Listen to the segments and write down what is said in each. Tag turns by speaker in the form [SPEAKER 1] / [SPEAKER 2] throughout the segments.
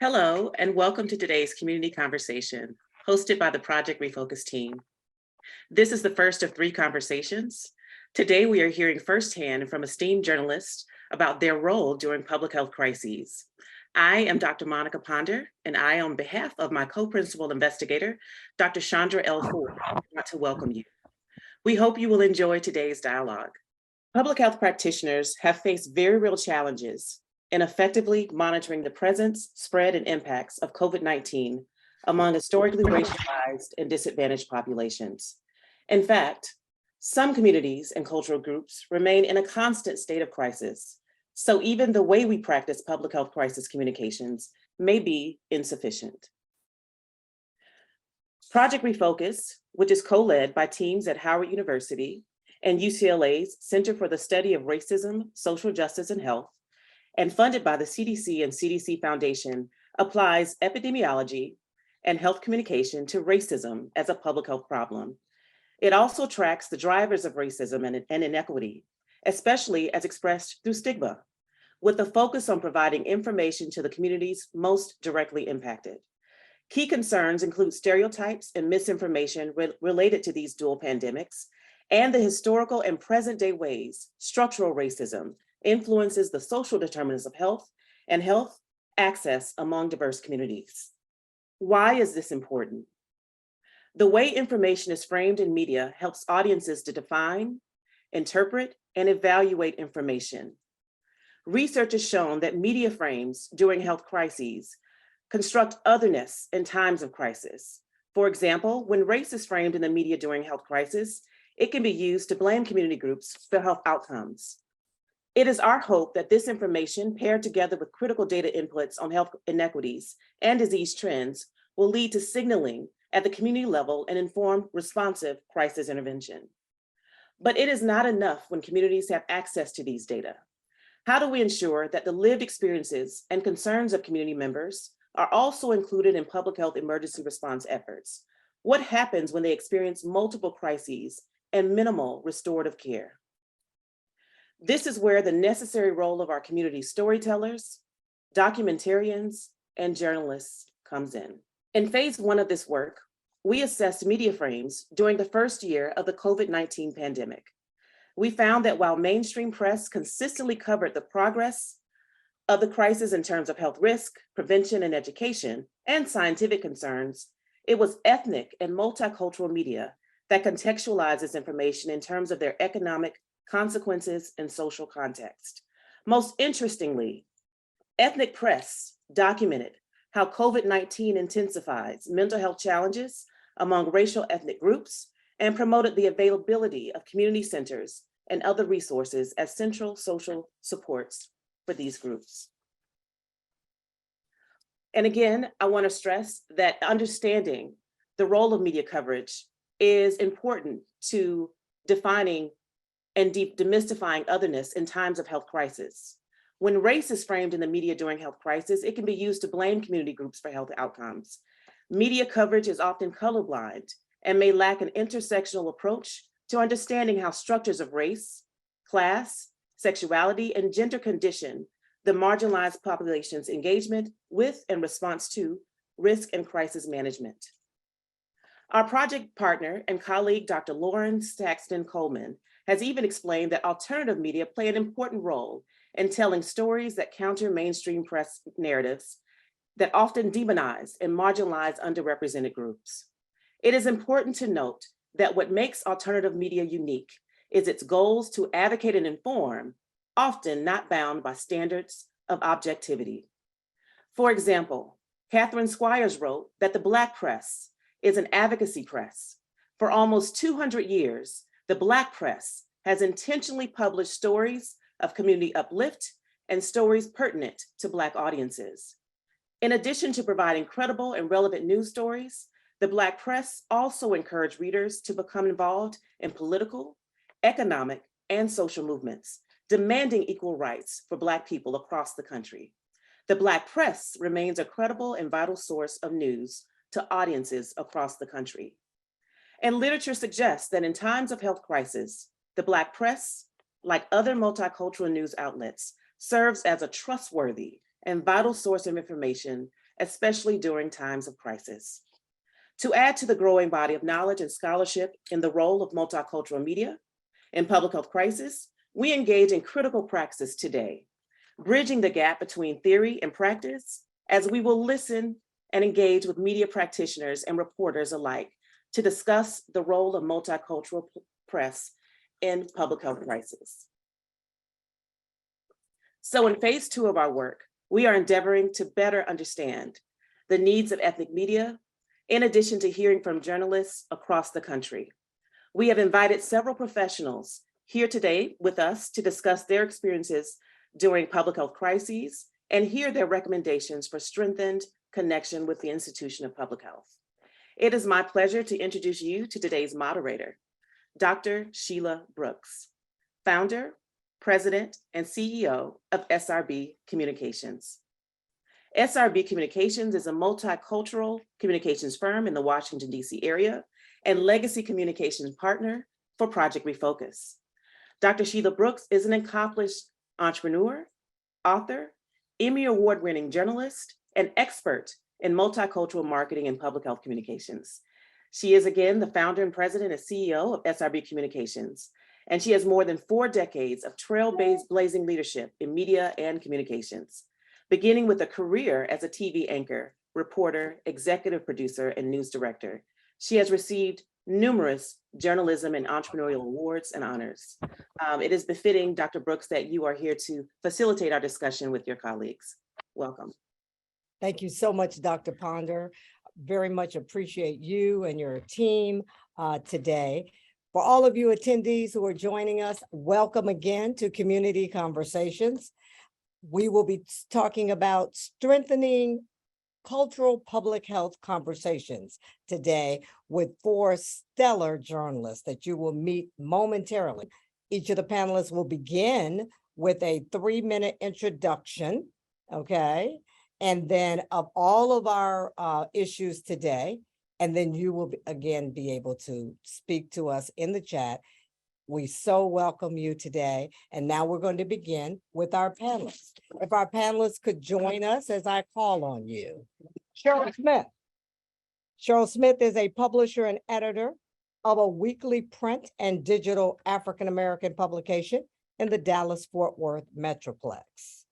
[SPEAKER 1] Hello, and welcome to today's community conversation, hosted by the Project REFOCUS team. This is the first of 3 conversations. Today, we are hearing firsthand from esteemed journalists about their role during public health crises. I am Dr. Monica Ponder, and I, on behalf of my co-principal investigator, Dr. Chandra Ford, want to welcome you. We hope you will enjoy today's dialogue. Public health practitioners have faced very real challenges in effectively monitoring the presence, spread, and impacts of COVID-19 among historically racialized and disadvantaged populations. In fact, some communities and cultural groups remain in a constant state of crisis, so even the way we practice public health crisis communications may be insufficient. Project REFOCUS, which is co-led by teams at Howard University and UCLA's Center for the Study of Racism, Social Justice, and Health, and funded by the CDC and CDC Foundation, applies epidemiology and health communication to racism as a public health problem. It also tracks the drivers of racism and inequity, especially as expressed through stigma, with a focus on providing information to the communities most directly impacted. Key concerns include stereotypes and misinformation related to these dual pandemics, and the historical and present-day ways structural racism influences the social determinants of health and health access among diverse communities. Why is this important? The way information is framed in media helps audiences to define, interpret, and evaluate information. Research has shown that media frames during health crises construct otherness in times of crisis. For example, when race is framed in the media during health crisis, it can be used to blame community groups for health outcomes. It is our hope that this information, paired together with critical data inputs on health inequities and disease trends, will lead to signaling at the community level and inform responsive crisis intervention. But it is not enough when communities have access to these data. How do we ensure that the lived experiences and concerns of community members are also included in public health emergency response efforts? What happens when they experience multiple crises and minimal restorative care? This is where the necessary role of our community storytellers, documentarians, and journalists comes in. In phase 1 of this work, we assessed media frames during the first year of the COVID-19 pandemic. We found that while mainstream press consistently covered the progress of the crisis in terms of health risk, prevention, and education, and scientific concerns, it was ethnic and multicultural media that contextualizes information in terms of their economic consequences and social context. Most interestingly, ethnic press documented how COVID-19 intensifies mental health challenges among racial ethnic groups and promoted the availability of community centers and other resources as central social supports for these groups. And again, I want to stress that understanding the role of media coverage is important to defining and demystifying otherness in times of health crisis. When race is framed in the media during health crisis, it can be used to blame community groups for health outcomes. Media coverage is often colorblind and may lack an intersectional approach to understanding how structures of race, class, sexuality, and gender condition the marginalized population's engagement with and response to risk and crisis management. Our project partner and colleague, Dr. Lauren Saxton Coleman, has even explained that alternative media play an important role in telling stories that counter mainstream press narratives that often demonize and marginalize underrepresented groups. It is important to note that what makes alternative media unique is its goals to advocate and inform, often not bound by standards of objectivity. For example, Catherine Squires wrote that the Black press is an advocacy press. For almost 200 years, the Black press has intentionally published stories of community uplift and stories pertinent to Black audiences. In addition to providing credible and relevant news stories, the Black press also encouraged readers to become involved in political, economic, and social movements, demanding equal rights for Black people across the country. The Black press remains a credible and vital source of news to audiences across the country. And literature suggests that in times of health crisis, the Black press, like other multicultural news outlets, serves as a trustworthy and vital source of information especially during times of crisis. To add to the growing body of knowledge and scholarship in the role of multicultural media in public health crisis, we engage in critical praxis today, bridging the gap between theory and practice as we will listen and engage with media practitioners and reporters alike to discuss the role of multicultural press in public health crisis. So in phase 2 of our work, we are endeavoring to better understand the needs of ethnic media, in addition to hearing from journalists across the country. We have invited several professionals here today with us to discuss their experiences during public health crises and hear their recommendations for strengthened connection with the institution of public health. It is my pleasure to introduce you to today's moderator, Dr. Sheila Brooks, founder, president, and CEO of SRB Communications. SRB Communications is a multicultural communications firm in the Washington, D.C. area and legacy communications partner for Project REFOCUS. Dr. Sheila Brooks is an accomplished entrepreneur, author, Emmy Award-winning journalist, and expert in multicultural marketing and public health communications. She is again the founder and president and CEO of SRB Communications, and she has more than 4 decades of trailblazing leadership in media and communications, beginning with a career as a TV anchor, reporter, executive producer, and news director. She has received numerous journalism and entrepreneurial awards and honors. It is befitting, Dr. Brooks, that you are here to facilitate our discussion with your colleagues. Welcome.
[SPEAKER 2] Thank you so much, Dr. Ponder. Very much appreciate you and your team today. For all of you attendees who are joining us, welcome again to Community Conversations. We will be talking about strengthening cultural public health conversations today with 4 stellar journalists that you will meet momentarily. Each of the panelists will begin with a 3-minute introduction, okay? And then of all of our issues today, and then you will again be able to speak to us in the chat. We so welcome you today. And now we're going to begin with our panelists. If our panelists could join us as I call on you. Cheryl Smith. Cheryl Smith is a publisher and editor of a weekly print and digital African-American publication in the Dallas-Fort Worth Metroplex.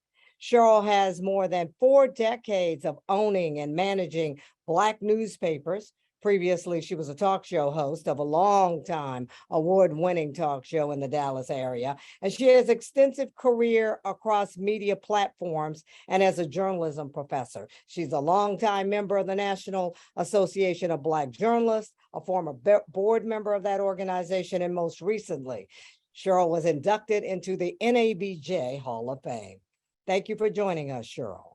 [SPEAKER 2] Cheryl has more than 4 decades of owning and managing Black newspapers. Previously, she was a talk show host of a long-time award-winning talk show in the Dallas area, and she has extensive career across media platforms and as a journalism professor. She's a longtime member of the National Association of Black Journalists, a former board member of that organization, and most recently, Cheryl was inducted into the NABJ Hall of Fame. Thank you for joining us, Cheryl.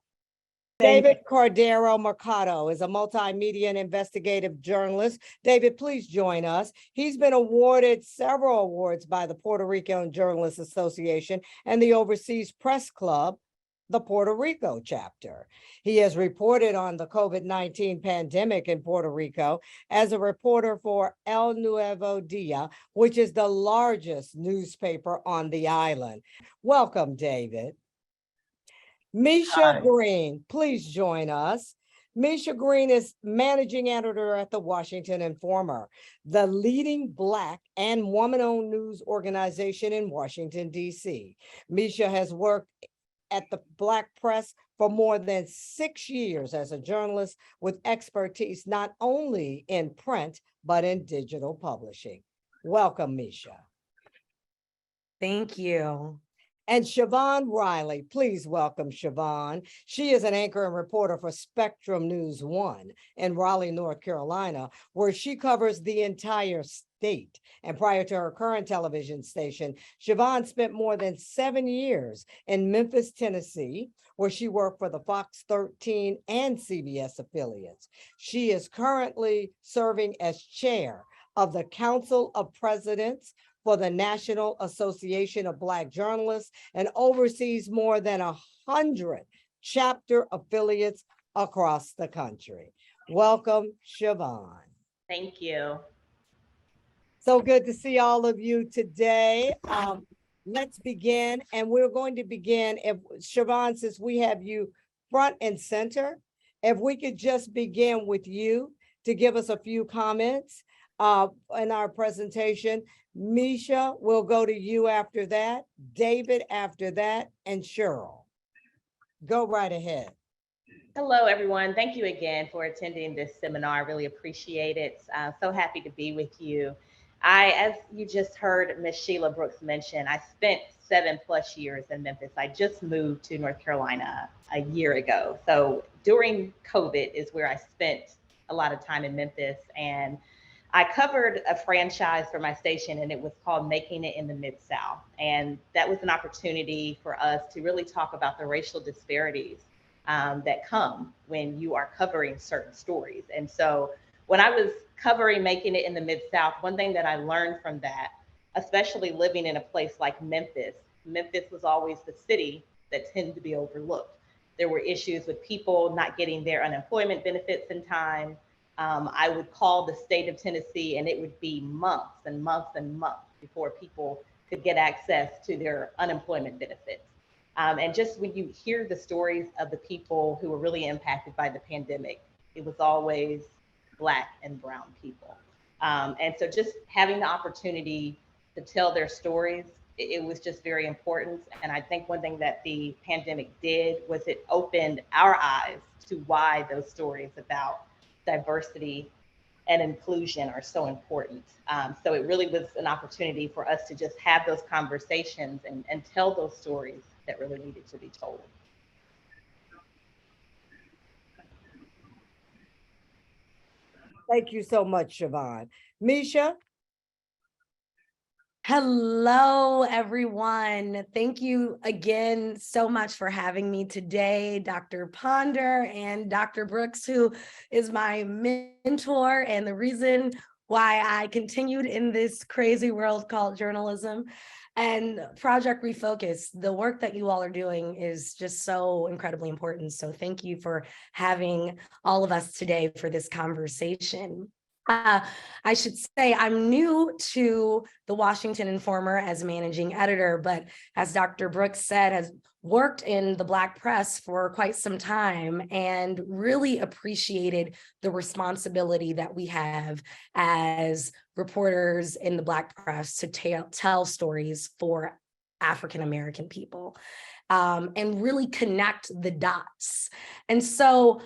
[SPEAKER 2] David Cordero Mercado is a multimedia and investigative journalist. David, please join us. He's been awarded several awards by the Puerto Rican Journalists Association and the Overseas Press Club, the Puerto Rico chapter. He has reported on the COVID-19 pandemic in Puerto Rico as a reporter for El Nuevo Dia, which is the largest newspaper on the island. Welcome, David. Misha Green, please join us. Misha Green is managing editor at the Washington Informer, the leading Black and woman-owned news organization in Washington, D.C. Misha has worked at the Black press for more than 6 years as a journalist with expertise not only in print, but in digital publishing. Welcome, Misha.
[SPEAKER 3] Thank you.
[SPEAKER 2] And Siobhan Riley, please welcome Siobhan. She is an anchor and reporter for Spectrum News 1 in Raleigh, North Carolina, where she covers the entire state. And prior to her current television station, Siobhan spent more than 7 years in Memphis, Tennessee, where she worked for the Fox 13 and CBS affiliates. She is currently serving as chair of the Council of Presidents for the National Association of Black Journalists and oversees more than 100 chapter affiliates across the country. Welcome, Siobhan.
[SPEAKER 3] Thank you.
[SPEAKER 2] So good to see all of you today. Let's begin, and we're going to begin, if Siobhan, since we have you front and center, if we could just begin with you to give us a few comments in our presentation. Misha, we'll go to you after that, David after that, and Cheryl. Go right ahead.
[SPEAKER 3] Hello, everyone. Thank you again for attending this seminar. I really appreciate it. So happy to be with you. As you just heard Ms. Sheila Brooks mention, I spent 7+ years in Memphis. I just moved to North Carolina a year ago. So during COVID is where I spent a lot of time in Memphis. And I covered a franchise for my station, and it was called Making It in the Mid-South. And that was an opportunity for us to really talk about the racial disparities that come when you are covering certain stories. And so when I was covering Making It in the Mid-South, one thing that I learned from that, especially living in a place like Memphis, Memphis was always the city that tended to be overlooked. There were issues with people not getting their unemployment benefits in time. I would call the state of Tennessee and it would be months and months and months before people could get access to their unemployment benefits. And just when you hear the stories of the people who were really impacted by the pandemic, it was always Black and brown people. And so just having the opportunity to tell their stories, it was just very important. And I think one thing that the pandemic did was it opened our eyes to why those stories about diversity and inclusion are so important. So it really was an opportunity for us to just have those conversations and tell those stories that really needed to be told.
[SPEAKER 2] Thank you so much, Siobhan. Misha?
[SPEAKER 4] Hello, everyone. Thank you again so much for having me today, Dr. Ponder and Dr. Brooks, who is my mentor and the reason why I continued in this crazy world called journalism. And Project Refocus, the work that you all are doing is just so incredibly important. So thank you for having all of us today for this conversation. I should say I'm new to the Washington Informer as managing editor, but as Dr. Brooks said, has worked in the Black press for quite some time and really appreciated the responsibility that we have as reporters in the Black press to tell stories for African-American people and really connect the dots. And so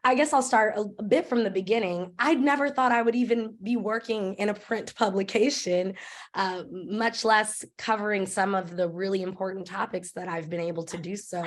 [SPEAKER 4] I guess I'll start a bit from the beginning. I'd never thought I would even be working in a print publication, much less covering some of the really important topics that I've been able to do so,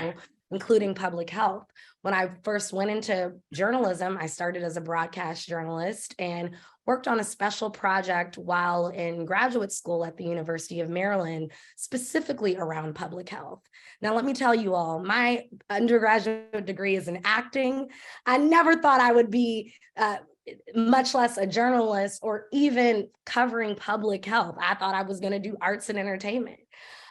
[SPEAKER 4] including public health. When I first went into journalism, I started as a broadcast journalist and worked on a special project while in graduate school at the University of Maryland, specifically around public health. Now, let me tell you all, my undergraduate degree is in acting. I never thought I would be much less a journalist or even covering public health. I thought I was going to do arts and entertainment.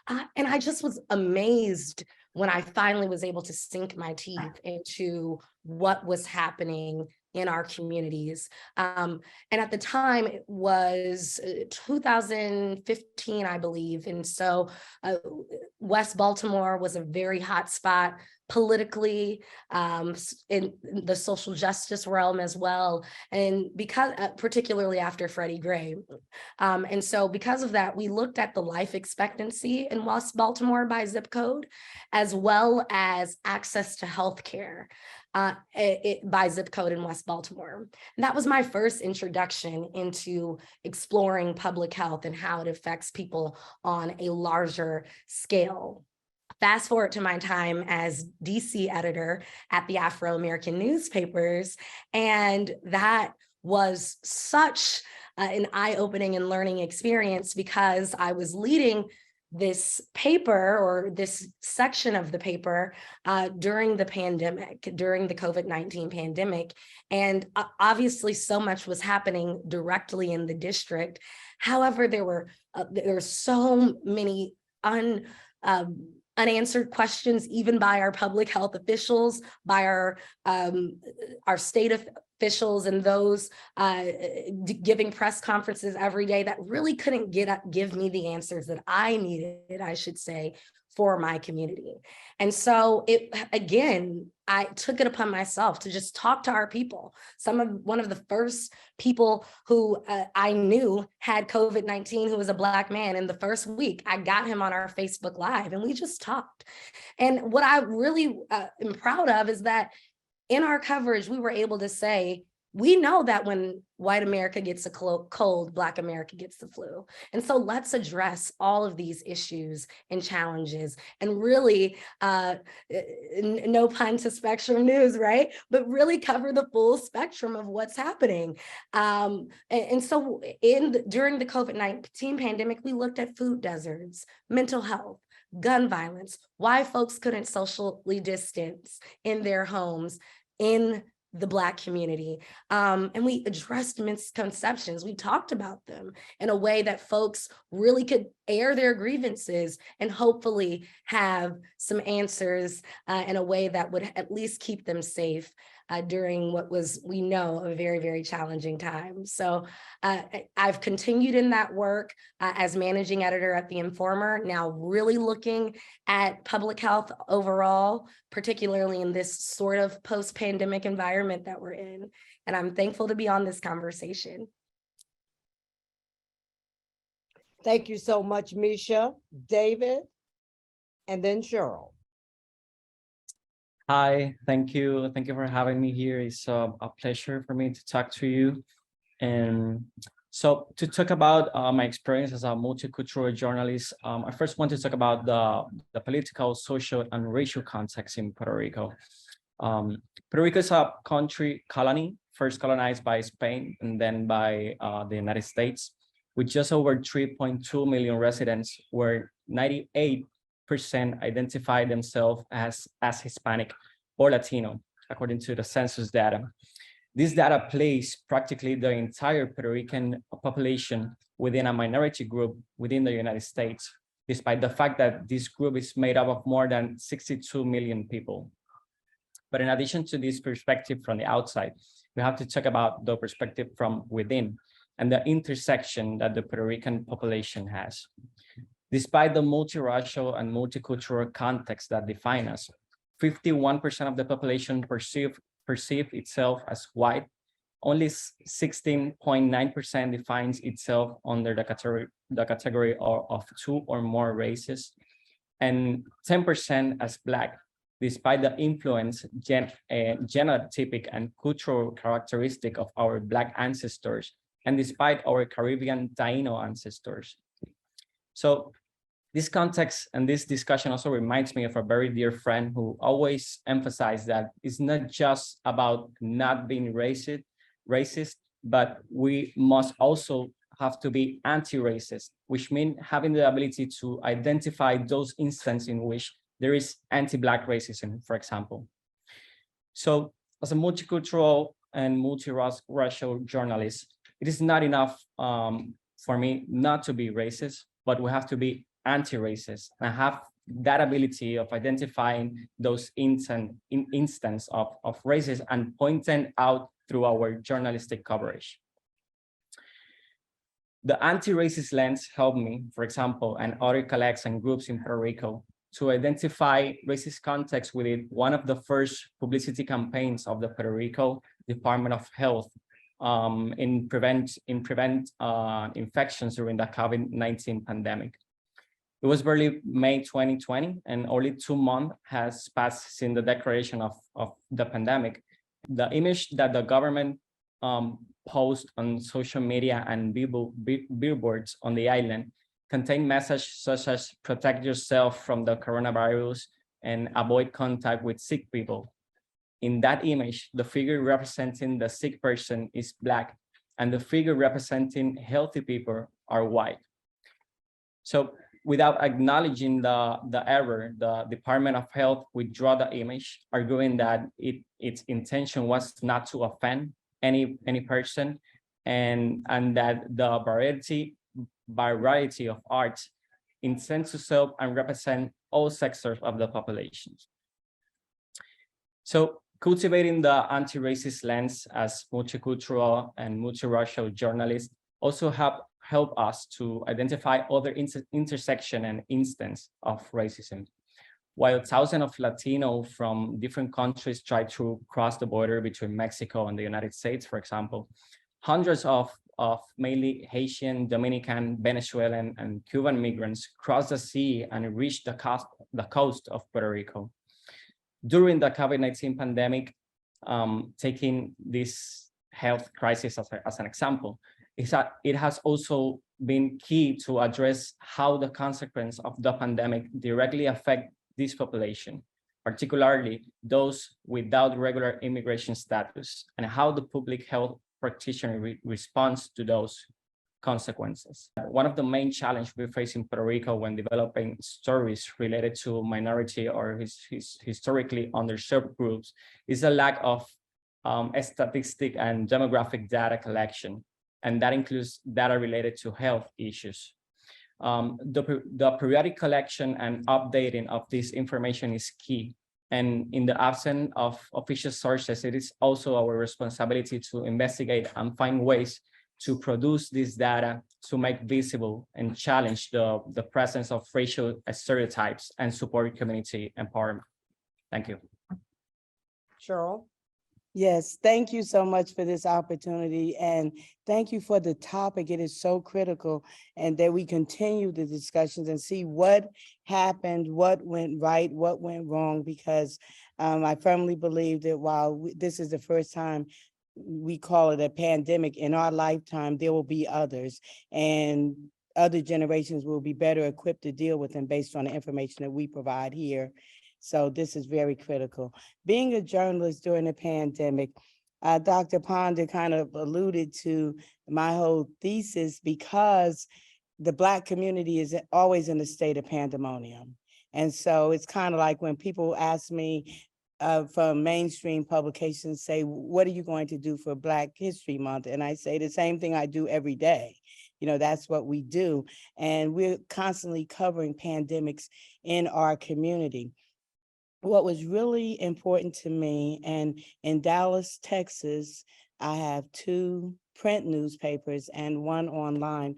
[SPEAKER 4] And I just was amazed when I finally was able to sink my teeth into what was happening in our communities. And at the time, it was 2015, I believe. And so West Baltimore was a very hot spot politically, in the social justice realm as well. And because, particularly after Freddie Gray. And so because of that, we looked at the life expectancy in West Baltimore by zip code, as well as access to healthcare by zip code in West Baltimore. And that was my first introduction into exploring public health and how it affects people on a larger scale. Fast forward to my time as DC editor at the Afro-American newspapers, and that was such an eye-opening and learning experience because I was leading this paper or this section of the paper during the pandemic, during the COVID-19 pandemic. And obviously so much was happening directly in the district. However, there were so many unanswered questions, even by our public health officials, by our state officials and those giving press conferences every day that really couldn't give me the answers that I needed, I should say, for my community. And so I took it upon myself to just talk to our people. One of the first people who I knew had COVID-19, who was a Black man, in the first week, I got him on our Facebook Live and we just talked. And what I really am proud of is that in our coverage, we were able to say, we know that when white America gets a cold, Black America gets the flu. And so let's address all of these issues and challenges and really, no pun to Spectrum News, right? But really cover the full spectrum of what's happening. And so during the COVID-19 pandemic, we looked at food deserts, mental health, gun violence, why folks couldn't socially distance in their homes, in the Black community. And we addressed misconceptions. We talked about them in a way that folks really could air their grievances and hopefully have some answers in a way that would at least keep them safe during what was, we know, a very, very challenging time. So I've continued in that work as managing editor at The Informer, now really looking at public health overall, particularly in this sort of post-pandemic environment that we're in. And I'm thankful to be on this conversation.
[SPEAKER 2] Thank you so much, Misha, David, and then Cheryl.
[SPEAKER 5] Hi, thank you. Thank you for having me here. It's a pleasure for me to talk to you. And so to talk about my experience as a multicultural journalist, I first want to talk about the political, social, and racial context in Puerto Rico. Puerto Rico is a country colony, first colonized by Spain and then by the United States, with just over 3.2 million residents, where 98% identify themselves as Hispanic or Latino, according to the census data. This data places practically the entire Puerto Rican population within a minority group within the United States, despite the fact that this group is made up of more than 62 million people. But in addition to this perspective from the outside, we have to talk about the perspective from within and the intersection that the Puerto Rican population has. Despite the multiracial and multicultural context that define us, 51% of the population perceive itself as white. Only 16.9% defines itself under the category of two or more races, and 10% as Black, despite the influence, genotypic and cultural characteristic of our Black ancestors, and despite our Caribbean Taino ancestors. So this context and this discussion also reminds me of a very dear friend who always emphasized that it's not just about not being racist, but we must also have to be anti-racist, which means having the ability to identify those instances in which there is anti-Black racism, for example. So as a multicultural and multiracial journalist, it is not enough for me not to be racist, but we have to be anti-racist and have that ability of identifying those instances of racism and pointing out through our journalistic coverage. The anti-racist lens helped me, for example, and other colleagues and groups in Puerto Rico to identify racist context within one of the first publicity campaigns of the Puerto Rico Department of Health in prevent infections during the COVID-19 pandemic. It was early May 2020, and only 2 months has passed since the declaration of the pandemic. The image that the government posted on social media and billboards on the island contain messages such as protect yourself from the coronavirus and avoid contact with sick people. In that image, the figure representing the sick person is Black, and the figure representing healthy people are white. So without acknowledging the error, the Department of Health withdrew the image, arguing that its intention was not to offend any person, and that the variety of arts intends to serve and represent all sectors of the population. So cultivating the anti-racist lens as multicultural and multiracial journalists also help us to identify other intersection and instance of racism. While thousands of Latino from different countries try to cross the border between Mexico and the United States, for example, hundreds of mainly Haitian, Dominican, Venezuelan, and Cuban migrants crossed the sea and reached the coast of Puerto Rico. During the COVID-19 pandemic, taking this health crisis as an example, it has also been key to address how the consequence of the pandemic directly affect this population, particularly those without regular immigration status, and how the public health practitioner responds to those consequences. One of the main challenges we face in Puerto Rico when developing stories related to minority or his historically underserved groups is a lack of statistic and demographic data collection, and that includes data related to health issues. The periodic collection and updating of this information is key. And in the absence of official sources, it is also our responsibility to investigate and find ways to produce this data to make visible and challenge the presence of racial stereotypes and support community empowerment. Thank you.
[SPEAKER 2] Cheryl?
[SPEAKER 6] Yes, thank you so much for this opportunity, and thank you for the topic. It is so critical, and that we continue the discussions and see what happened, what went right, what went wrong, because I firmly believe that while this is the first time we call it a pandemic, in our lifetime, there will be others, and other generations will be better equipped to deal with them based on the information that we provide here. So this is very critical. Being a journalist during the pandemic, Dr. Ponder kind of alluded to my whole thesis, because the Black community is always in a state of pandemonium. And so it's kind of like when people ask me from mainstream publications, say, what are you going to do for Black History Month? And I say the same thing I do every day. You know, that's what we do. And we're constantly covering pandemics in our community. What was really important to me, and in Dallas, Texas, I have 2 print newspapers and 1 online.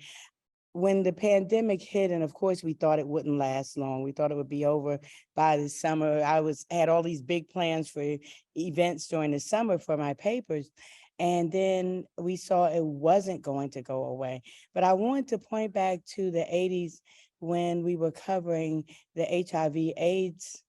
[SPEAKER 6] When the pandemic hit, and of course we thought it wouldn't last long, we thought it would be over by the summer. I had all these big plans for events during the summer for my papers. And then we saw it wasn't going to go away. But I wanted to point back to the 80s when we were covering the HIV/AIDS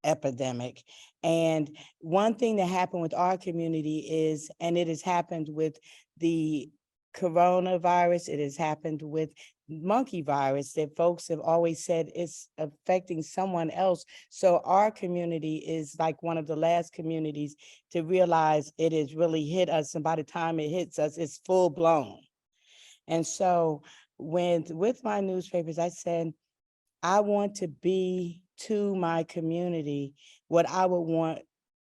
[SPEAKER 6] epidemic. And one thing that happened with our community is, and it has happened with the coronavirus, it has happened with monkey virus, that folks have always said it's affecting someone else. So our community is like one of the last communities to realize it has really hit us. And by the time it hits us, it's full blown. And so with my newspapers, I said, I want to be to my community what I would want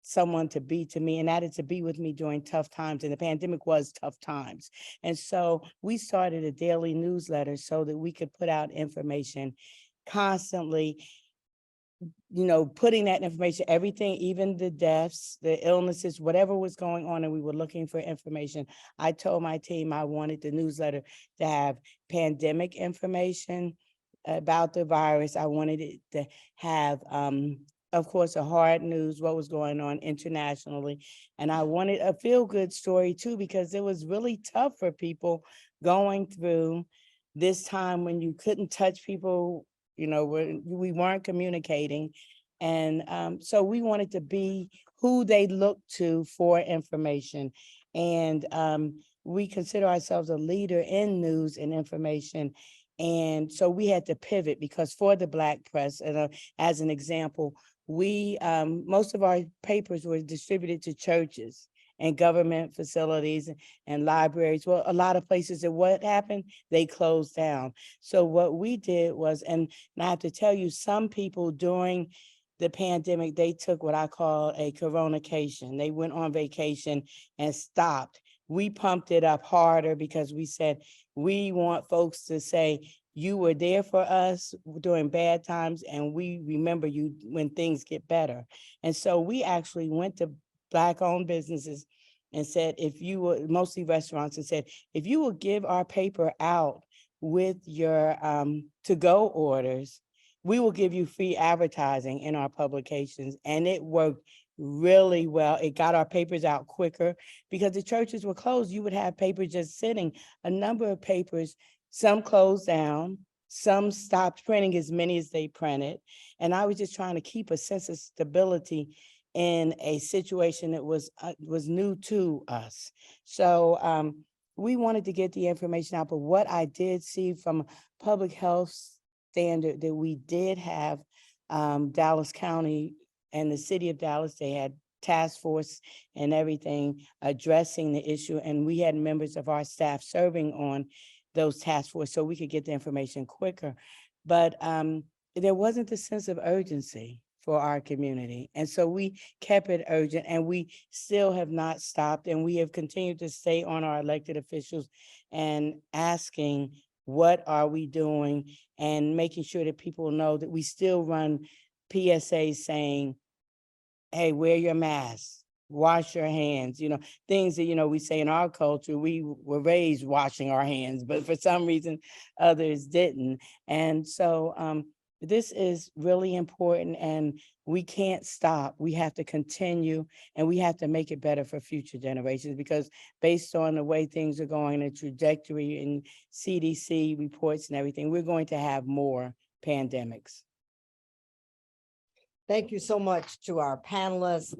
[SPEAKER 6] someone to be to me, and that is to be with me during tough times. And the pandemic was tough times. And so we started a daily newsletter so that we could put out information constantly, you know, putting that information, everything, even the deaths, the illnesses, whatever was going on, and we were looking for information. I told my team I wanted the newsletter to have pandemic information about the virus. I wanted it to have, of course, a hard news, what was going on internationally. And I wanted a feel-good story too, because it was really tough for people going through this time when you couldn't touch people, you know, we weren't communicating. And so we wanted to be who they looked to for information. And we consider ourselves a leader in news and information. And so we had to pivot, because for the Black press, as an example, we most of our papers were distributed to churches and government facilities and libraries. Well, a lot of places, that what happened, they closed down. So what we did was, and I have to tell you, some people during the pandemic, they took what I call a coronacation. They went on vacation and stopped. We pumped it up harder because we said, we want folks to say, you were there for us during bad times, and we remember you when things get better. And so we actually went to Black-owned businesses and said, if you were, mostly restaurants, and said, if you will give our paper out with your to-go orders, we will give you free advertising in our publications. And it worked really well. It got our papers out quicker because the churches were closed. You would have papers just sitting. A number of papers, some closed down, some stopped printing as many as they printed. And I was just trying to keep a sense of stability in a situation that was new to us. So we wanted to get the information out, but what I did see from a public health standard that we did have Dallas County and the city of Dallas, they had task force and everything addressing the issue. And we had members of our staff serving on those task force so we could get the information quicker. But there wasn't a sense of urgency for our community. And so we kept it urgent, and we still have not stopped. And we have continued to stay on our elected officials and asking, what are we doing? And making sure that people know that we still run PSAs saying, hey, wear your mask, wash your hands, things that, we say in our culture, we were raised washing our hands, but for some reason others didn't. And so this is really important, and we can't stop. We have to continue, and we have to make it better for future generations, because based on the way things are going, the trajectory in CDC reports and everything, we're going to have more pandemics.
[SPEAKER 2] Thank you so much to our panelists.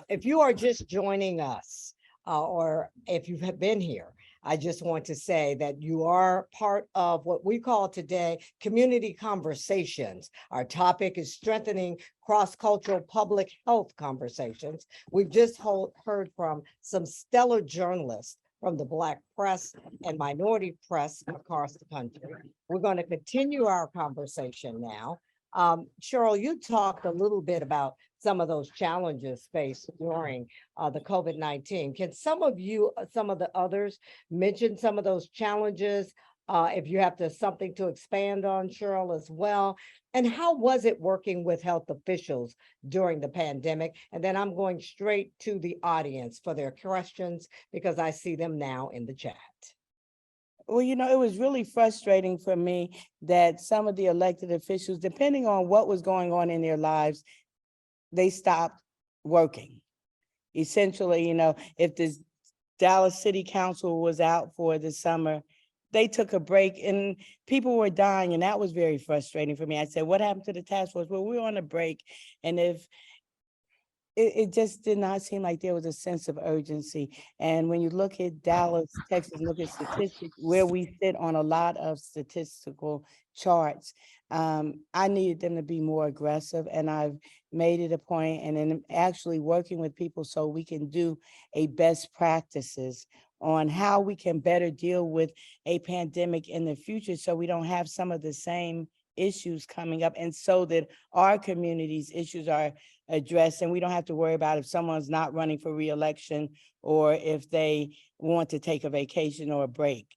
[SPEAKER 2] If you are just joining us, or if you have been here, I just want to say that you are part of what we call today community conversations. Our topic is strengthening cross-cultural public health conversations. We've just heard from some stellar journalists from the Black press and minority press across the country. We're going to continue our conversation now. Cheryl, you talked a little bit about some of those challenges faced during the COVID-19. Can some of the others mention some of those challenges? If you have something to expand on, Cheryl, as well. And how was it working with health officials during the pandemic? And then I'm going straight to the audience for their questions, because I see them now in the chat.
[SPEAKER 6] Well, it was really frustrating for me that some of the elected officials, depending on what was going on in their lives, they stopped working. Essentially, if the Dallas City Council was out for the summer, they took a break and people were dying, and that was very frustrating for me. I said, what happened to the task force? Well, we're on a break. And if it just did not seem like there was a sense of urgency. And when you look at Dallas, Texas, look at statistics, where we sit on a lot of statistical charts, I needed them to be more aggressive, and I've made it a point, and then actually working with people so we can do a best practices on how we can better deal with a pandemic in the future, so we don't have some of the same issues coming up, and so that our community's issues are addressed, and we don't have to worry about if someone's not running for re-election or if they want to take a vacation or a break.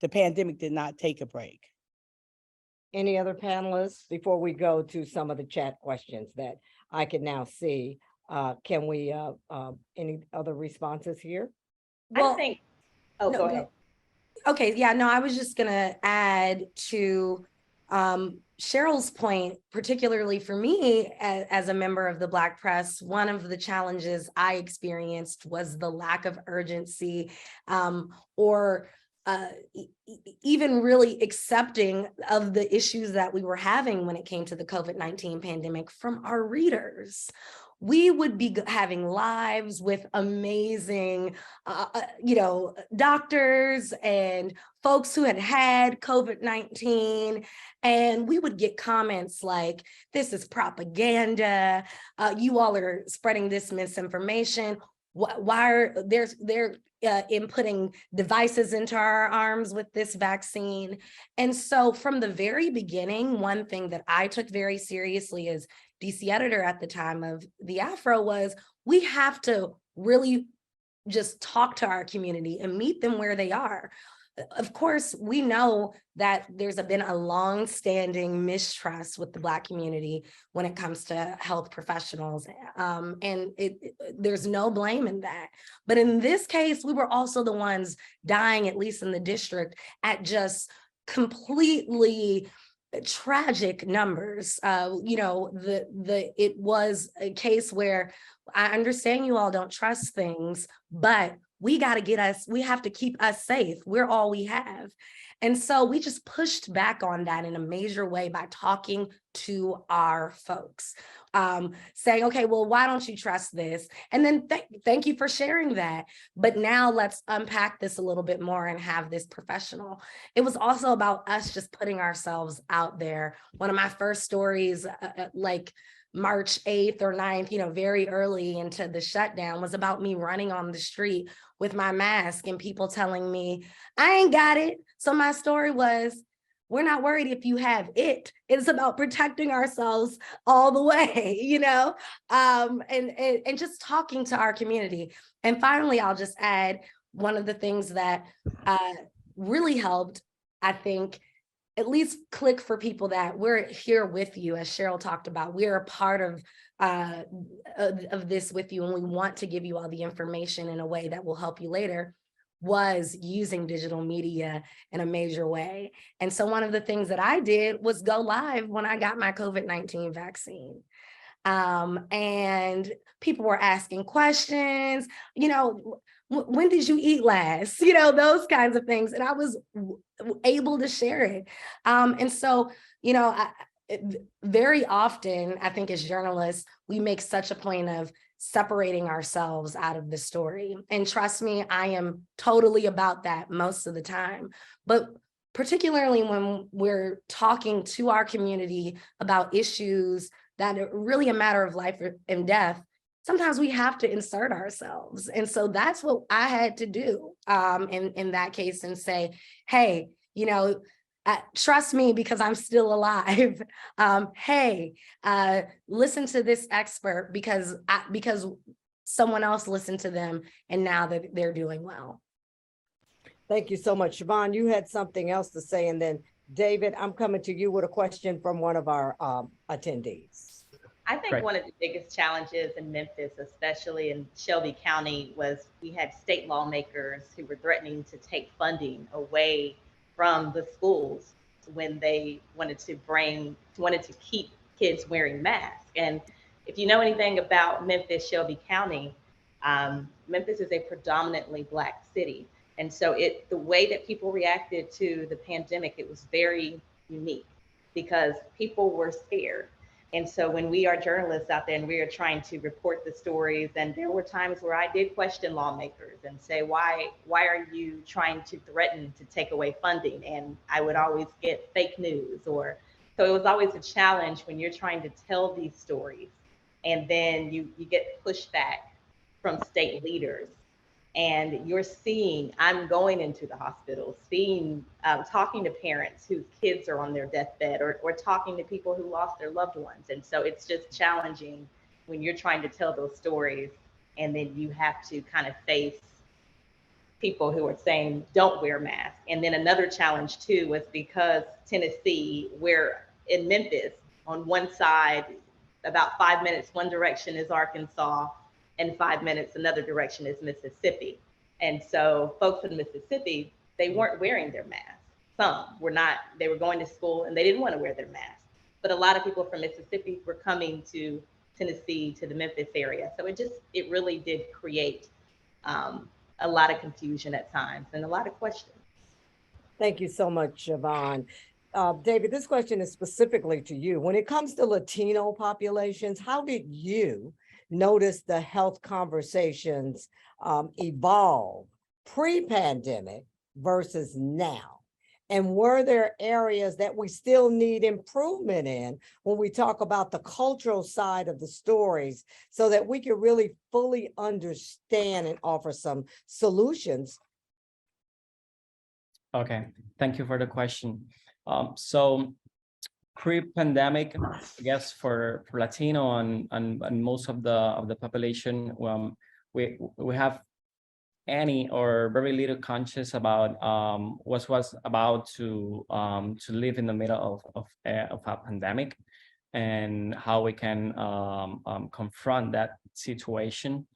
[SPEAKER 6] The pandemic did not take a break.
[SPEAKER 2] Any other panelists before we go to some of the chat questions that I can now see? Can we, any other responses here?
[SPEAKER 3] I think,
[SPEAKER 4] no,
[SPEAKER 3] go ahead.
[SPEAKER 4] Okay, yeah, no, I was just gonna add to Cheryl's point, particularly for me as a member of the Black press, one of the challenges I experienced was the lack of urgency or even really accepting of the issues that we were having when it came to the COVID-19 pandemic from our readers. We would be having lives with amazing, doctors and folks who had had COVID-19, and we would get comments like, this is propaganda, you all are spreading this misinformation. Why are they're inputting devices into our arms with this vaccine? And so from the very beginning, one thing that I took very seriously as DC editor at the time of the Afro was, we have to really just talk to our community and meet them where they are. Of course, we know that there's been a long-standing mistrust with the Black community when it comes to health professionals, and there's no blame in that. But in this case, we were also the ones dying, at least in the district, at just completely tragic numbers. It was a case where I understand you all don't trust things, but we have to keep us safe. We're all we have. And so we just pushed back on that in a major way by talking to our folks, saying, okay, well, why don't you trust this? And then thank you for sharing that. But now let's unpack this a little bit more and have this professional. It was also about us just putting ourselves out there. One of my first stories, like March 8th or 9th, very early into the shutdown, was about me running on the street with my mask and people telling me, I ain't got it. So my story was, we're not worried if you have it. It's about protecting ourselves all the way, and just talking to our community. And finally, I'll just add one of the things that really helped, I think, at least click for people that we're here with you, as Cheryl talked about. We're a part of this with you, and we want to give you all the information in a way that will help you later, was using digital media in a major way. And so one of the things that I did was go live when I got my COVID-19 vaccine. And people were asking questions, when did you eat last? Those kinds of things. And I was able to share it. And so, very often, I think as journalists, we make such a point of separating ourselves out of the story. And trust me, I am totally about that most of the time. But particularly when we're talking to our community about issues that are really a matter of life and death, sometimes we have to insert ourselves. And so that's what I had to do in that case, and say, hey, trust me because I'm still alive. Hey, listen to this expert because someone else listened to them and now that they're doing well.
[SPEAKER 2] Thank you so much. Siobhan, you had something else to say. And then David, I'm coming to you with a question from one of our attendees.
[SPEAKER 3] I think
[SPEAKER 5] Right.
[SPEAKER 3] one of the biggest challenges in Memphis, especially in Shelby County, was we had state lawmakers who were threatening to take funding away from the schools when they wanted to keep kids wearing masks. And if you know anything about Memphis, Shelby County, Memphis is a predominantly Black city. And so the way that people reacted to the pandemic, it was very unique because people were scared. And so when we are journalists out there and we are trying to report the stories, and there were times where I did question lawmakers and say, why are you trying to threaten to take away funding? And I would always get fake news, so it was always a challenge when you're trying to tell these stories. And then you get pushback from state leaders. And I'm going into the hospital, talking to parents whose kids are on their deathbed, or talking to people who lost their loved ones. And so it's just challenging when you're trying to tell those stories, and then you have to kind of face people who are saying, don't wear masks. And then another challenge too was because Tennessee, where in Memphis, on one side, about 5 minutes, one direction is Arkansas, and 5 minutes another direction is Mississippi. And so folks in Mississippi, they weren't wearing their masks. Some were not, they were going to school and they didn't want to wear their masks. But a lot of people from Mississippi were coming to Tennessee, to the Memphis area. So it really did create a lot of confusion at times and a lot of questions.
[SPEAKER 2] Thank you so much, Siobhan. David, this question is specifically to you. When it comes to Latino populations, how did you notice the health conversations evolve pre-pandemic versus now? And were there areas that we still need improvement in when we talk about the cultural side of the stories, so that we can really fully understand and offer some solutions?
[SPEAKER 5] Okay, thank you for the question. So pre-pandemic, I guess for Latino and most of the population, we have any or very little conscious about what was about to live in the middle of a pandemic, and how we can confront that situation.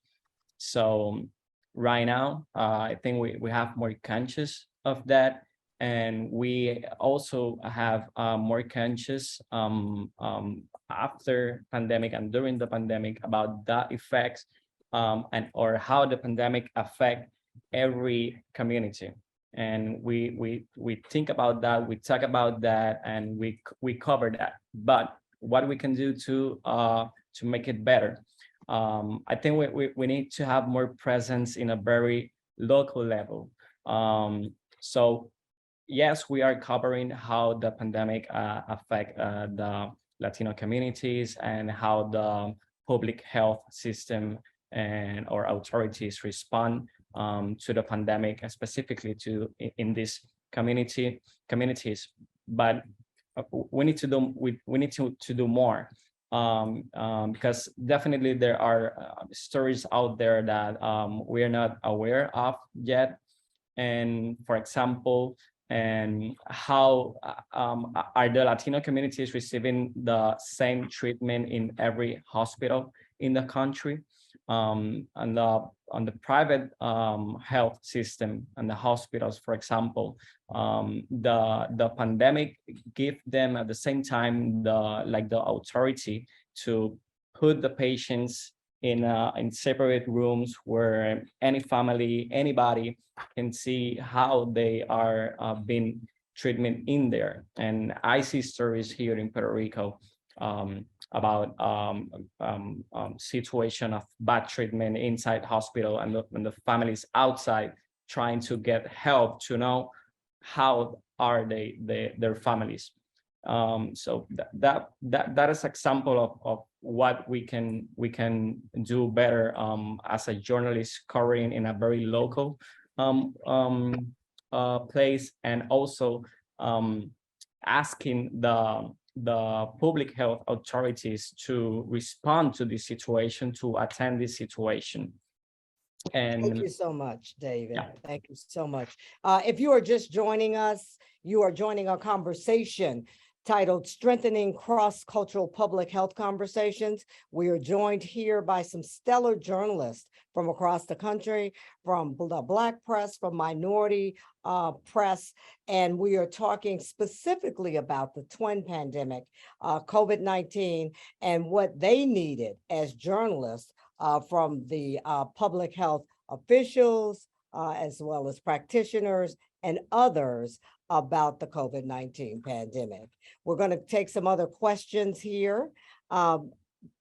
[SPEAKER 5] So right now, I think we have more conscious of that, And we also have more conscious after pandemic and during the pandemic about the effects and or how the pandemic affect every community. And we think about that, we talk about that, and we cover that. But what we can do to make it better, I think we need to have more presence in a very local level. So yes, we are covering how the pandemic affect the Latino communities and how the public health system and or authorities respond to the pandemic, and specifically to in these communities. But we need to do we need to do more, because definitely there are stories out there that we are not aware of yet. And for example, and how are the Latino communities receiving the same treatment in every hospital in the country? On the private health system and the hospitals, for example, the pandemic give them at the same time the authority to put the patients in separate rooms where any family, anybody can see how they are being treatment in there. And I see stories here in Puerto Rico about situation of bad treatment inside hospital, and the families outside trying to get help to know how are their families. So that is example of what we can do better as a journalist covering in a very local place, and also asking the public health authorities to respond to this situation, to attend this situation. And
[SPEAKER 2] thank you so much, David.
[SPEAKER 5] Yeah.
[SPEAKER 2] Thank you so much. If you are just joining us, you are joining our conversation titled Strengthening Cross-Cultural Public Health Conversations. We are joined here by some stellar journalists from across the country, from the Black press, from minority press, and we are talking specifically about the twin pandemic, COVID-19, and what they needed as journalists from the public health officials, as well as practitioners and others about the COVID-19 pandemic. We're going to take some other questions here.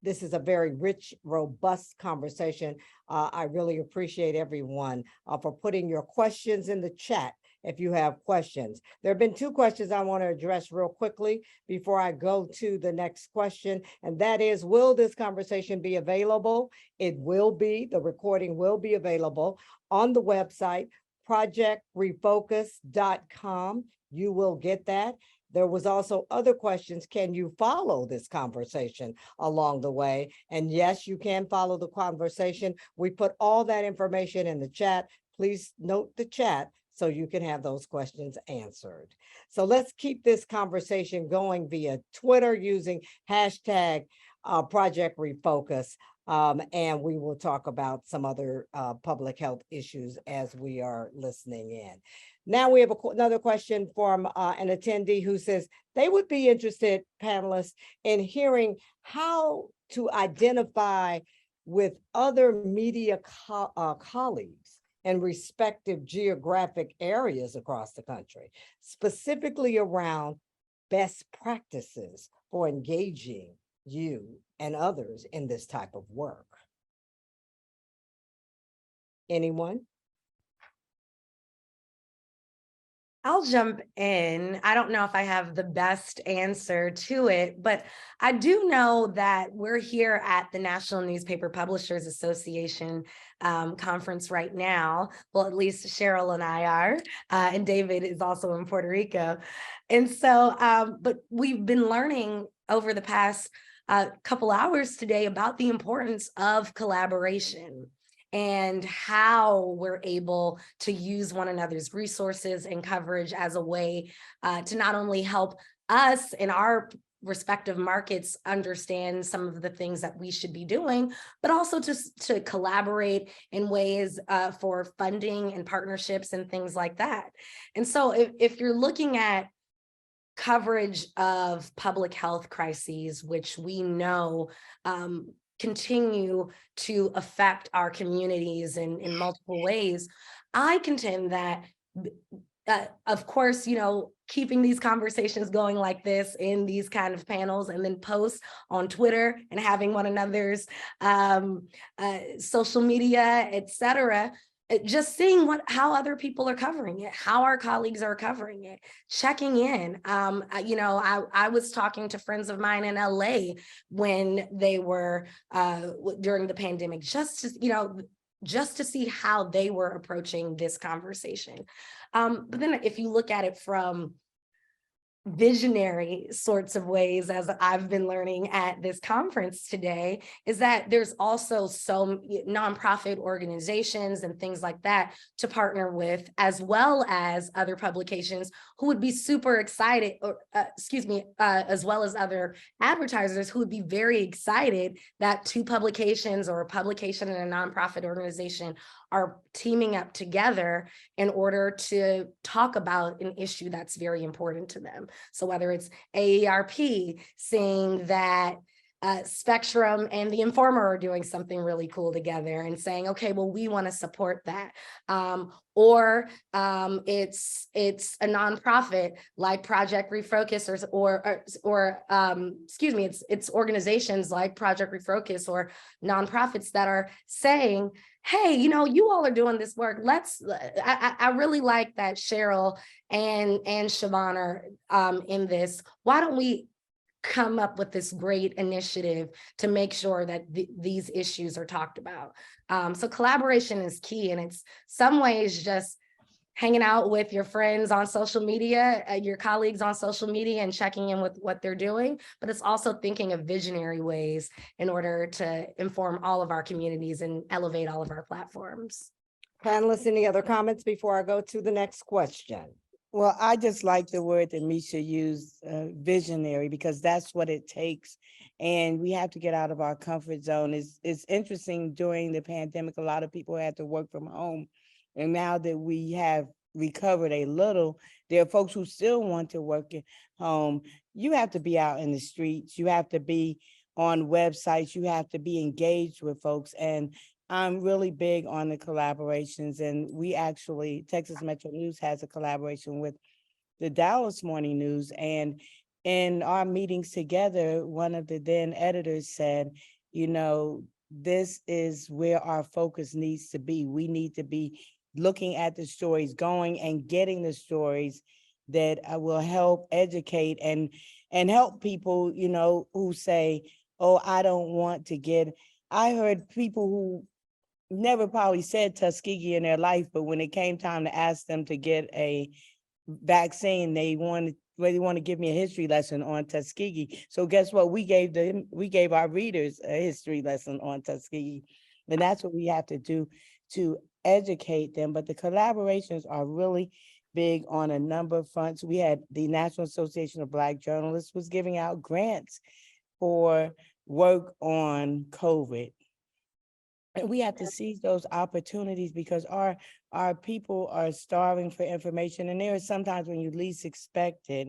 [SPEAKER 2] This is a very rich, robust conversation. I really appreciate everyone for putting your questions in the chat if you have questions. There have been two questions I want to address real quickly before I go to the next question, and that is, will this conversation be available? It will be. The recording will be available on the website, projectrefocus.com. You will get that. There was also other questions. Can you follow this conversation along the way? And yes, you can follow the conversation. We put all that information in the chat. Please note the chat so you can have those questions answered. So let's keep this conversation going via Twitter using hashtag Project Refocus. And we will talk about some other public health issues as we are listening in. Now we have another question from an attendee who says they would be interested, panelists, in hearing how to identify with other media colleagues in respective geographic areas across the country, specifically around best practices for engaging you and others in this type of work. Anyone?
[SPEAKER 4] I'll jump in. I don't know if I have the best answer to it, but I do know that we're here at the National Newspaper Publishers Association conference right now. Well, at least Cheryl and I are, and David is also in Puerto Rico. And so, but we've been learning over the past couple hours today about the importance of collaboration and how we're able to use one another's resources and coverage as a way to not only help us in our respective markets understand some of the things that we should be doing, but also to collaborate in ways for funding and partnerships and things like that. And so if you're looking at coverage of public health crises, which we know continue to affect our communities in multiple ways, I contend that, of course, keeping these conversations going like this in these kind of panels and then posts on Twitter and having one another's social media, et cetera, just seeing how other people are covering it, how our colleagues are covering it, checking in. I was talking to friends of mine in LA when they were during the pandemic, just to see how they were approaching this conversation. But then if you look at it from visionary sorts of ways, as I've been learning at this conference today, is that there's also some nonprofit organizations and things like that to partner with, as well as other publications who would be super excited, or as well as other advertisers who would be very excited that two publications or a publication and a nonprofit organization are teaming up together in order to talk about an issue that's very important to them. So whether it's AARP saying that Spectrum and the Informer are doing something really cool together and saying, okay, well, we want to support that. Or it's a nonprofit like Project REFOCUS, it's organizations like Project REFOCUS or nonprofits that are saying, hey, you all are doing this work. I really like that Cheryl and Siobhan are in this. Why don't we come up with this great initiative to make sure that these issues are talked about? So collaboration is key, and it's some ways just hanging out with your friends on social media, your colleagues on social media, and checking in with what they're doing. But it's also thinking of visionary ways in order to inform all of our communities and elevate all of our platforms.
[SPEAKER 2] Panelists, any other comments before I go to the next question?
[SPEAKER 6] Well, I just like the word that Misha used, visionary, because that's what it takes. And we have to get out of our comfort zone. It's interesting, during the pandemic, a lot of people had to work from home. And now that we have recovered a little, there are folks who still want to work at home. You have to be out in the streets. You have to be on websites. You have to be engaged with folks. And I'm really big on the collaborations. And we actually, Texas Metro News has a collaboration with the Dallas Morning News. And in our meetings together, one of the then editors said, this is where our focus needs to be. We need to be looking at the stories, going and getting the stories that will help educate and help people, who say, oh, I don't want to get. I heard people who never probably said Tuskegee in their life, but when it came time to ask them to get a vaccine, they want to give me a history lesson on Tuskegee. So guess what? We gave our readers a history lesson on Tuskegee. And that's what we have to do to educate them. But the collaborations are really big on a number of fronts. We had the National Association of Black Journalists was giving out grants for work on COVID. And we have to seize those opportunities, because our people are starving for information. And there are sometimes when you least expect it,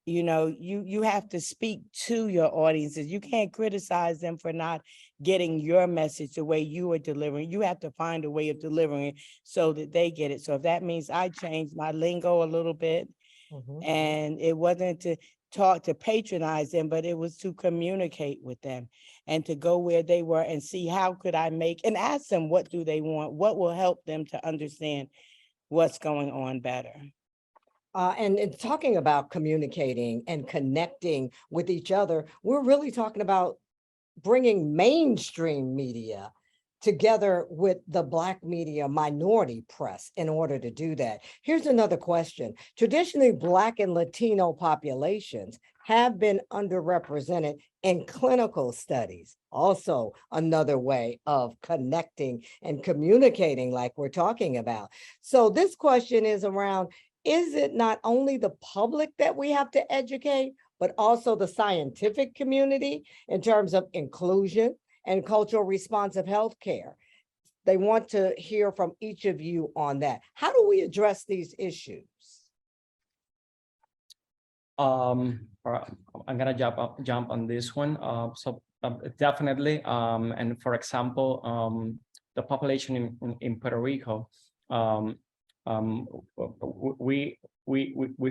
[SPEAKER 6] you have to speak to your audiences. You can't criticize them for not getting your message the way you are delivering. You have to find a way of delivering it so that they get it. So if that means I change my lingo a little bit, and it wasn't to talk to patronize them, but it was to communicate with them and to go where they were and see how could I make, and ask them, what do they want? What will help them to understand what's going on better?
[SPEAKER 2] And in talking about communicating and connecting with each other, we're really talking about bringing mainstream media together with the Black media minority press in order to do that. Here's another question. Traditionally, Black and Latino populations have been underrepresented in clinical studies. Also, another way of connecting and communicating like we're talking about. So this question is around, is it not only the public that we have to educate, but also the scientific community in terms of inclusion and cultural responsive healthcare. They want to hear from each of you on that. How do we address these issues?
[SPEAKER 5] I'm gonna jump on this one. Definitely. And for example, the population in Puerto Rico, we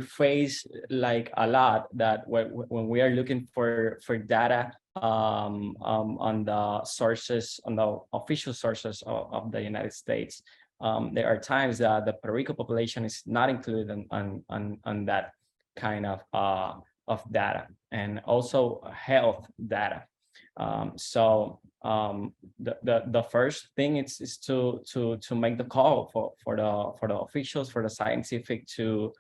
[SPEAKER 5] face like a lot that when we are looking for data on the sources, on the official sources of the United States, there are times that the Puerto Rico population is not included on that kind of data, and also health data. The first thing is to make the call for the officials, for the scientific to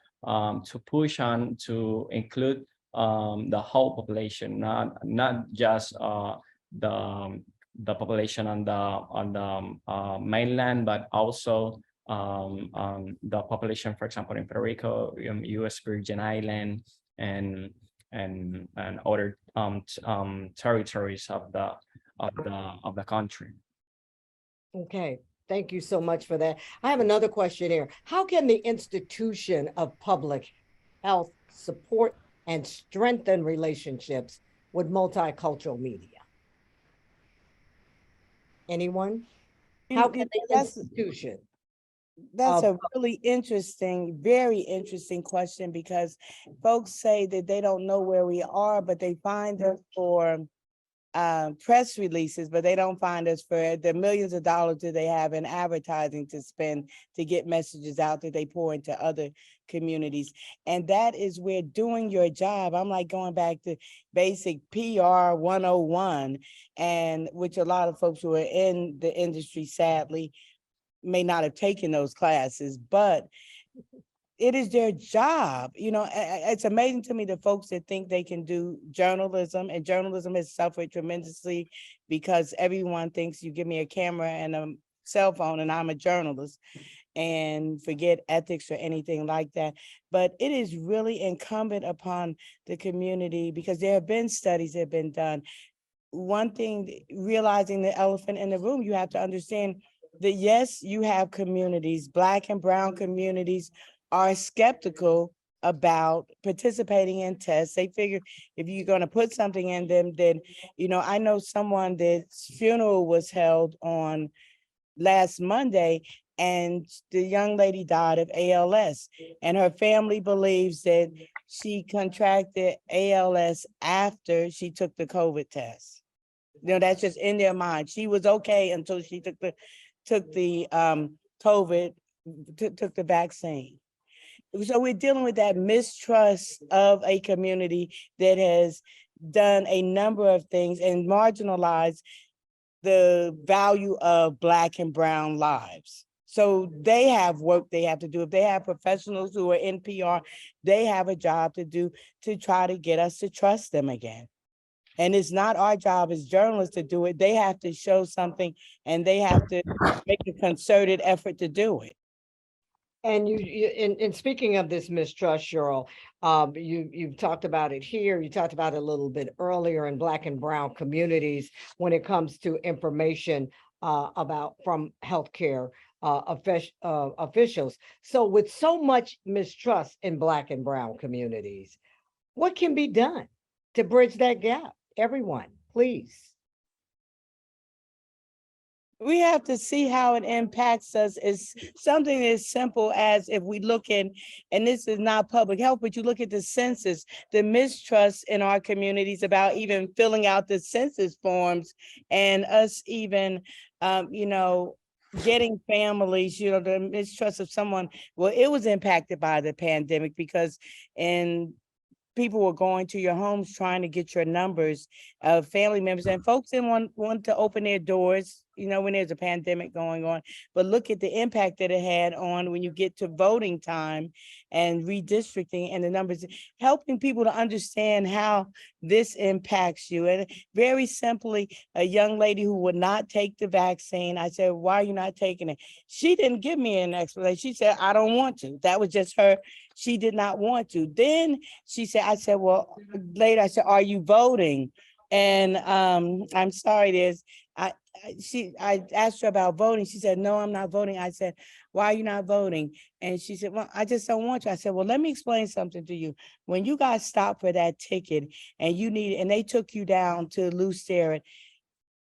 [SPEAKER 5] push on to include the whole population, not just the population on the mainland, but also the population, for example, in Puerto Rico, U.S. Virgin Island, and other territories of the country.
[SPEAKER 2] Okay, thank you so much for that. I have another question here. How can the institution of public health support and strengthen relationships with multicultural media? Anyone? How can the institution?
[SPEAKER 6] That's a really interesting, very interesting question, because folks say that they don't know where we are, but they find us for press releases, but they don't find us for the millions of dollars that they have in advertising to spend to get messages out that they pour into other communities. And that is where doing your job, I'm like going back to basic PR 101, and which a lot of folks who are in the industry sadly may not have taken those classes, but it is their job. You know, it's amazing to me the folks that think they can do journalism, and journalism has suffered tremendously because everyone thinks you give me a camera and a cell phone and I'm a journalist, and forget ethics or anything like that. But it is really incumbent upon the community, because there have been studies that have been done. One thing, realizing the elephant in the room, you have to understand that yes, you have communities, Black and brown communities are skeptical about participating in tests. They figure if you're going to put something in them, then, you know, I know someone that's funeral was held on last Monday, and the young lady died of ALS, and her family believes that she contracted ALS after she took the COVID test. You know, that's just in their mind. She was okay until she took the COVID, took the vaccine. So we're dealing with that mistrust of a community that has done a number of things and marginalized the value of Black and brown lives. So they have work they have to do. If they have professionals who are in PR, they have a job to do to try to get us to trust them again. And it's not our job as journalists to do it. They have to show something, and they have to make a concerted effort to do it.
[SPEAKER 2] And in speaking of this mistrust, Cheryl, you've talked about it here. You talked about it a little bit earlier in Black and brown communities when it comes to information about from healthcare officials. So with so much mistrust in Black and brown communities, what can be done to bridge that gap? Everyone, please.
[SPEAKER 6] We have to see how it impacts us. Is something as simple as if we look in, and this is not public health, but you look at the census, the mistrust in our communities about even filling out the census forms, and us even, you know, getting families, you know, the mistrust of someone. Well, it was impacted by the pandemic because people were going to your homes trying to get your numbers of family members, and folks didn't want to open their doors when there's a pandemic going on, but look at the impact that it had on when you get to voting time and redistricting and the numbers, helping people to understand how this impacts you. And very simply, a young lady who would not take the vaccine, I said, why are you not taking it? She didn't give me an explanation. She said, I don't want to. That was just her. She did not want to. Then she said, I said, well, later I said, are you voting? And I'm sorry, I asked her about voting. She said, no, I'm not voting. I said, why are you not voting? And she said, well, I just don't want to. I said, well, let me explain something to you. When you got stopped for that ticket and they took you down to Lou Sterrett,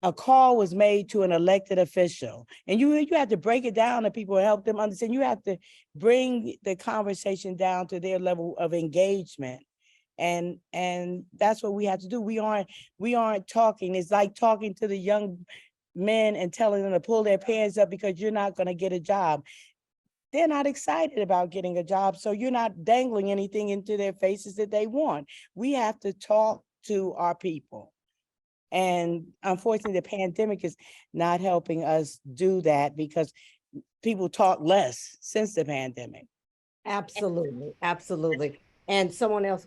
[SPEAKER 6] a call was made to an elected official, and you have to break it down to people and help them understand. You have to bring the conversation down to their level of engagement. And that's what we have to do. We aren't talking. It's like talking to the young men and telling them to pull their pants up because you're not going to get a job. They're not excited about getting a job, so you're not dangling anything into their faces that they want. We have to talk to our people. And unfortunately, the pandemic is not helping us do that because people talk less since the pandemic.
[SPEAKER 2] Absolutely, absolutely. And someone else,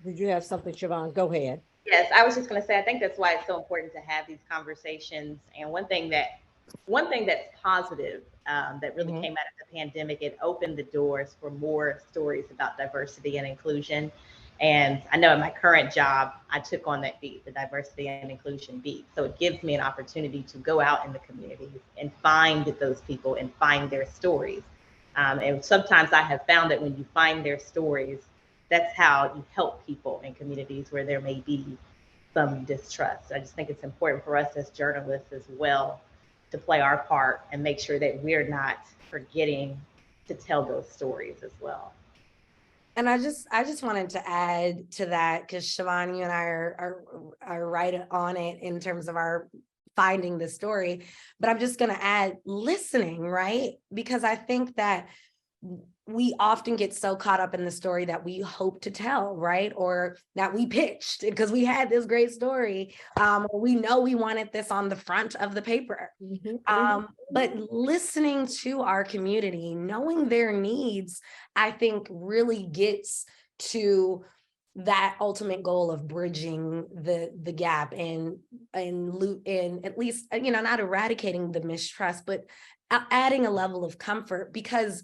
[SPEAKER 2] did you have something, Siobhan? Go ahead.
[SPEAKER 3] Yes, I was just going to say, I think that's why it's so important to have these conversations. And one thing that's positive that really came out of the pandemic, it opened the doors for more stories about diversity and inclusion. And I know in my current job, I took on that beat, the diversity and inclusion beat. So it gives me an opportunity to go out in the community and find those people and find their stories. And sometimes I have found that when you find their stories, that's how you help people in communities where there may be some distrust. I just think it's important for us as journalists as well to play our part and make sure that we're not forgetting to tell those stories as well.
[SPEAKER 4] And I just wanted to add to that, because Siobhan, you and I are right on it in terms of our finding the story, but I'm just going to add listening, right? Because I think that we often get so caught up in the story that we hope to tell, right? Or that we pitched because we had this great story. We know we wanted this on the front of the paper. But listening to our community, knowing their needs, I think really gets to that ultimate goal of bridging the gap and at least, not eradicating the mistrust, but adding a level of comfort, because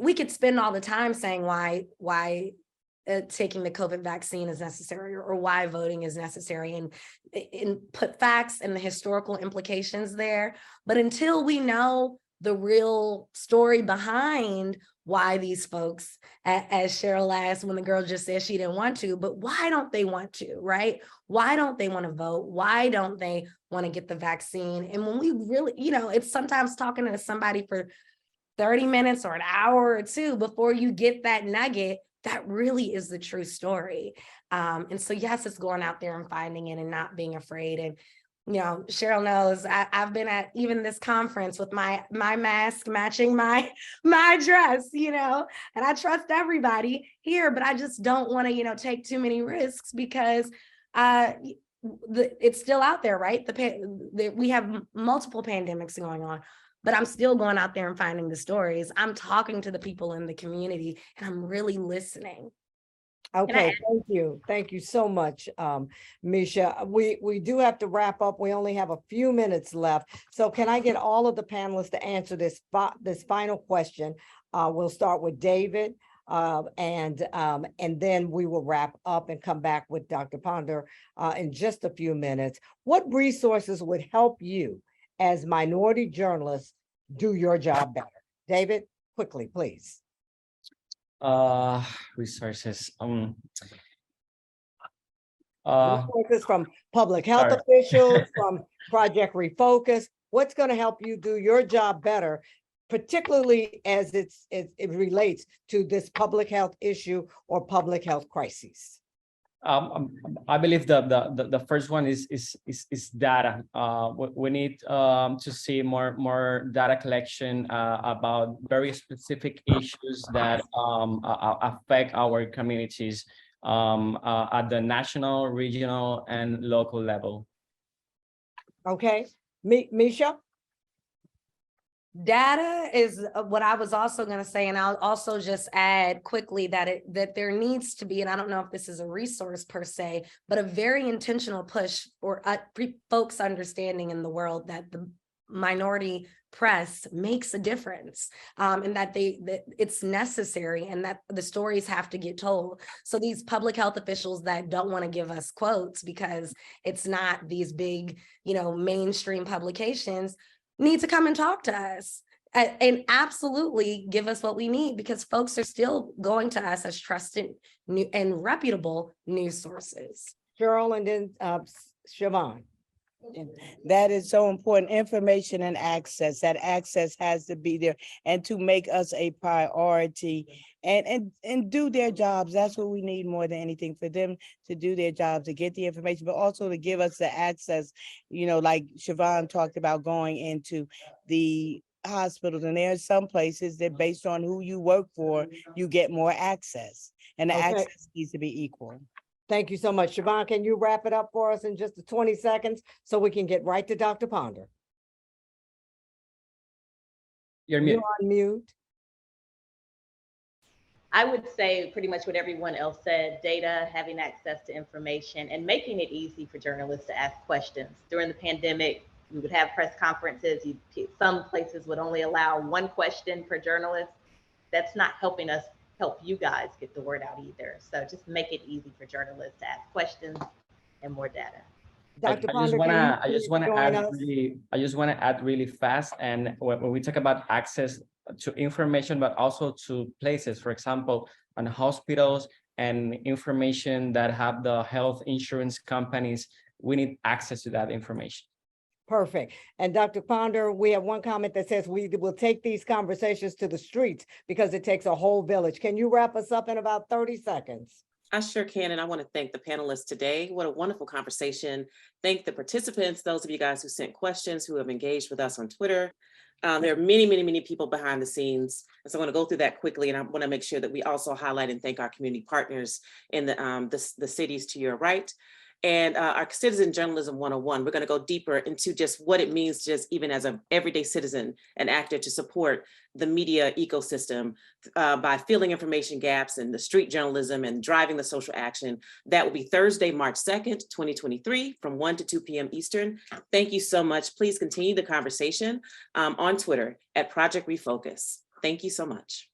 [SPEAKER 4] we could spend all the time saying why taking the COVID vaccine is necessary or why voting is necessary and put facts and the historical implications there. But until we know the real story behind why these folks, as Cheryl asked when the girl just said she didn't want to, but why don't they want to, right? Why don't they want to vote? Why don't they want to get the vaccine? And when we really, it's sometimes talking to somebody for 30 minutes or an hour or two before you get that nugget, that really is the true story. And so, yes, it's going out there and finding it and not being afraid. And, Cheryl knows I've been at even this conference with my mask matching my dress, and I trust everybody here, but I just don't want to, take too many risks because it's still out there, right? We have multiple pandemics going on. But I'm still going out there and finding the stories. I'm talking to the people in the community and I'm really listening.
[SPEAKER 2] Okay, thank you. Thank you so much, Misha. We do have to wrap up. We only have a few minutes left. So can I get all of the panelists to answer this final question? We'll start with David and then we will wrap up and come back with Dr. Ponder in just a few minutes. What resources would help you as minority journalists do your job better? David, quickly, please.
[SPEAKER 5] Resources.
[SPEAKER 2] Resources from public health officials, from Project Refocus. What's going to help you do your job better, particularly as it relates to this public health issue or public health crises?
[SPEAKER 5] I believe the first one is data. We need to see more data collection about very specific issues that affect our communities at the national, regional, and local level.
[SPEAKER 2] Okay, Misha?
[SPEAKER 4] Data is what I was also going to say, and I'll also just add quickly that there needs to be, and I don't know if this is a resource per se, but a very intentional push for folks understanding in the world that the minority press makes a difference, and that it's necessary, and that the stories have to get told. So these public health officials that don't want to give us quotes because it's not these big, mainstream publications, need to come and talk to us and absolutely give us what we need, because folks are still going to us as trusted new and reputable news sources.
[SPEAKER 2] Cheryl, and then Siobhan.
[SPEAKER 6] That is so important. Information and access. That access has to be there, and to make us a priority and do their jobs. That's what we need more than anything, for them to do their jobs, to get the information, but also to give us the access, like Siobhan talked about, going into the hospitals. And there are some places that, based on who you work for, you get more access, and the access needs to be equal.
[SPEAKER 2] Thank you so much. Siobhan, can you wrap it up for us in just 20 seconds so we can get right to Dr. Ponder?
[SPEAKER 5] You're mute.
[SPEAKER 2] You're on mute.
[SPEAKER 3] I would say pretty much what everyone else said: data, having access to information, and making it easy for journalists to ask questions. During the pandemic, we would have press conferences. Some places would only allow one question per journalist. That's not helping us help you guys get the word out either. So just make it easy for journalists to ask questions and more data.
[SPEAKER 2] Dr.
[SPEAKER 5] I just want to add really fast. And when we talk about access to information, but also to places, for example, on hospitals and information that have the health insurance companies, we need access to that information.
[SPEAKER 2] Perfect. And Dr. Ponder, we have one comment that says we will take these conversations to the streets because it takes a whole village. Can you wrap us up in about 30 seconds?
[SPEAKER 1] I sure can, and I want to thank the panelists today. What a wonderful conversation. Thank the participants, those of you guys who sent questions, who have engaged with us on Twitter. There are many, many, many people behind the scenes. And so I'm going to go through that quickly, and I want to make sure that we also highlight and thank our community partners in the cities to your right. And our Citizen Journalism 101, we're going to go deeper into just what it means, just even as an everyday citizen and actor, to support the media ecosystem by filling information gaps and the street journalism and driving the social action. That will be Thursday, March 2nd, 2023, from 1 to 2 p.m. Eastern. Thank you so much. Please continue the conversation on Twitter at Project REFOCUS. Thank you so much.